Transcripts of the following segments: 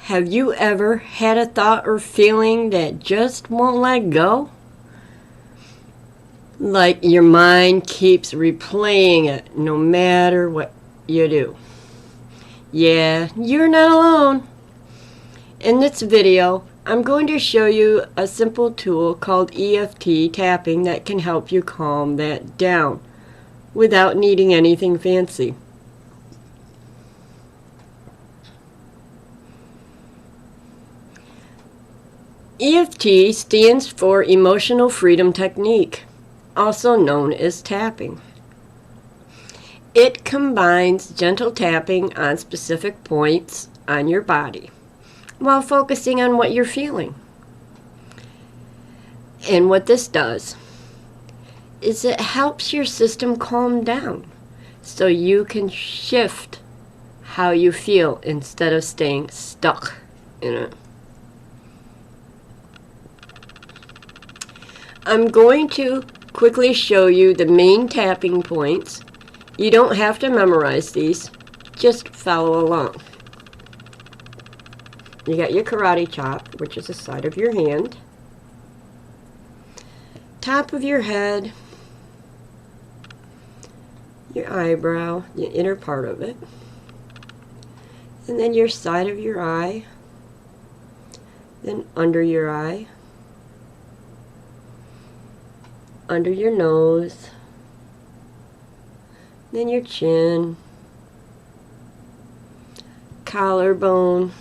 Have you ever had a thought or feeling that just won't let go? Like your mind keeps replaying it no matter what you do. Yeah, you're not alone. In this video, I'm going to show you a simple tool called EFT Tapping that can help you calm that down without needing anything fancy. EFT stands for Emotional Freedom Technique, also known as tapping. It combines gentle tapping on specific points on your body while focusing on what you're feeling. And what this does is it helps your system calm down so you can shift how you feel instead of staying stuck in it. I'm going to quickly show you the main tapping points. You don't have to memorize these, just follow along. You got your karate chop, which is the side of your hand, top of your head, your eyebrow, the inner part of it, and then your side of your eye, then under your eye, under your nose, then your chin, collarbone,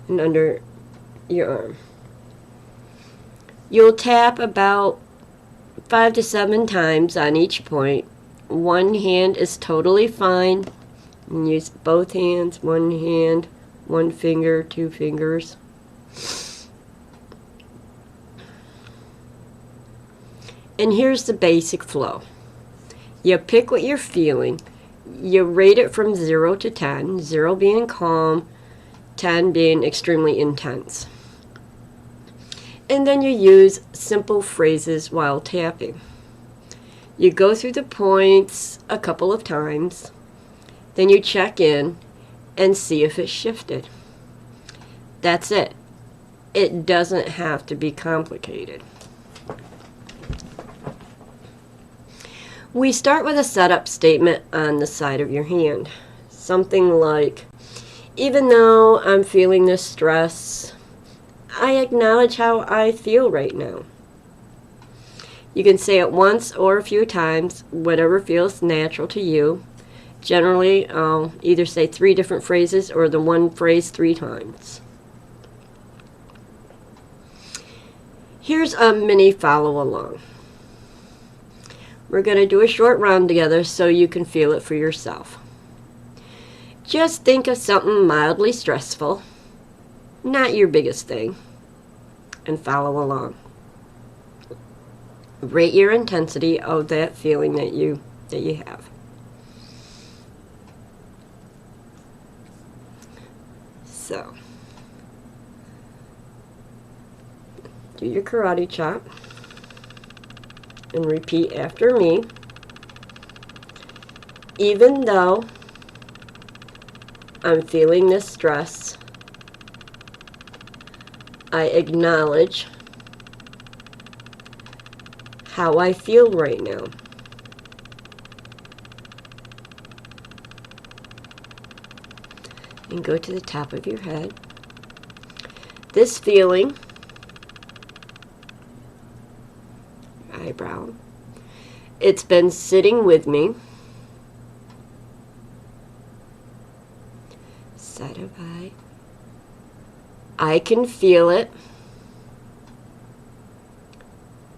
and under your arm. You'll tap about 5 to 7 times on each point. One hand is totally fine. And use both hands, one hand, one finger, 2 fingers. And here's the basic flow. You pick what you're feeling. You rate it from 0 to 10, 0 being calm, 10 being extremely intense. And then you use simple phrases while tapping. You go through the points a couple of times, then you check in and see if it shifted. That's it. It doesn't have to be complicated. We start with a setup statement on the side of your hand. Something like, even though I'm feeling this stress, I acknowledge how I feel right now. You can say it once or a few times, whatever feels natural to you. Generally, I'll either say 3 different phrases or the one phrase 3 times. Here's a mini follow along. We're going to do a short round together so you can feel it for yourself. Just think of something mildly stressful, not your biggest thing, and follow along. Rate your intensity of that feeling that you have. So, do your karate chop. And repeat after me. Even though I'm feeling this stress, I acknowledge how I feel right now. And go to the top of your head. This feeling, eyebrow, it's been sitting with me. Side of eye. I can feel it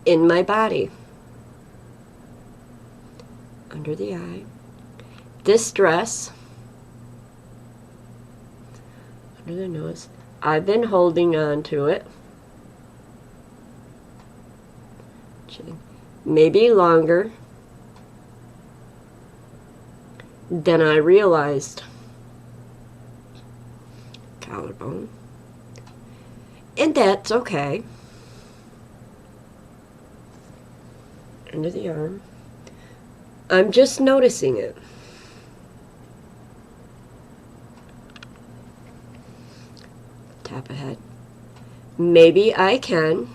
in my body. Under the eye. This stress, under the nose, I've been holding on to it. Maybe longer than I realized. Collarbone. And that's okay. Under the arm. I'm just noticing it. Tap ahead. Maybe I can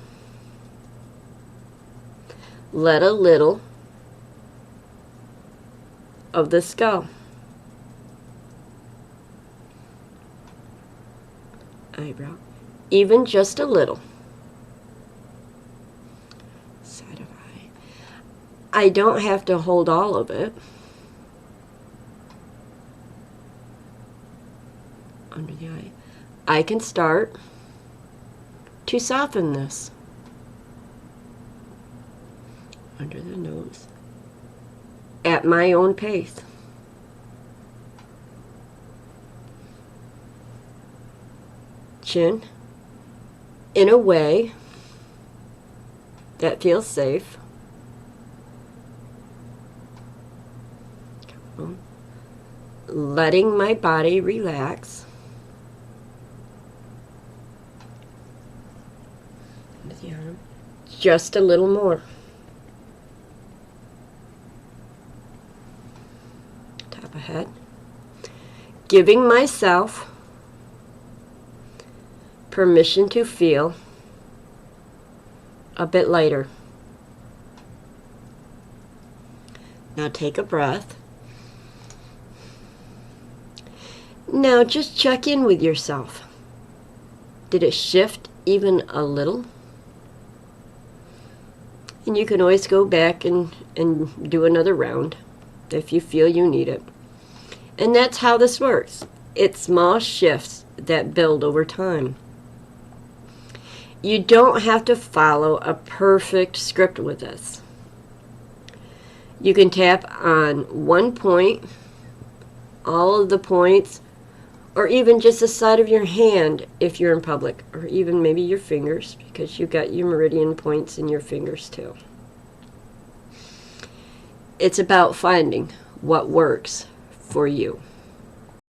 let a little of this go. Eyebrow. Even just a little. Side of eye. I don't have to hold all of it. Under the eye. I can start to soften this. Under the nose. At my own pace. Chin. In a way that feels safe. Letting my body relax. Under the arm. Just a little more. Tap ahead. Giving myself permission to feel a bit lighter. Now take a breath. Now just check in with yourself. Did it shift even a little? And you can always go back and do another round if you feel you need it. And that's how this works. It's small shifts that build over time. You don't have to follow a perfect script with this. You can tap on one point, all of the points, or even just the side of your hand if you're in public, or even maybe your fingers, because you've got your meridian points in your fingers too. It's about finding what works for you.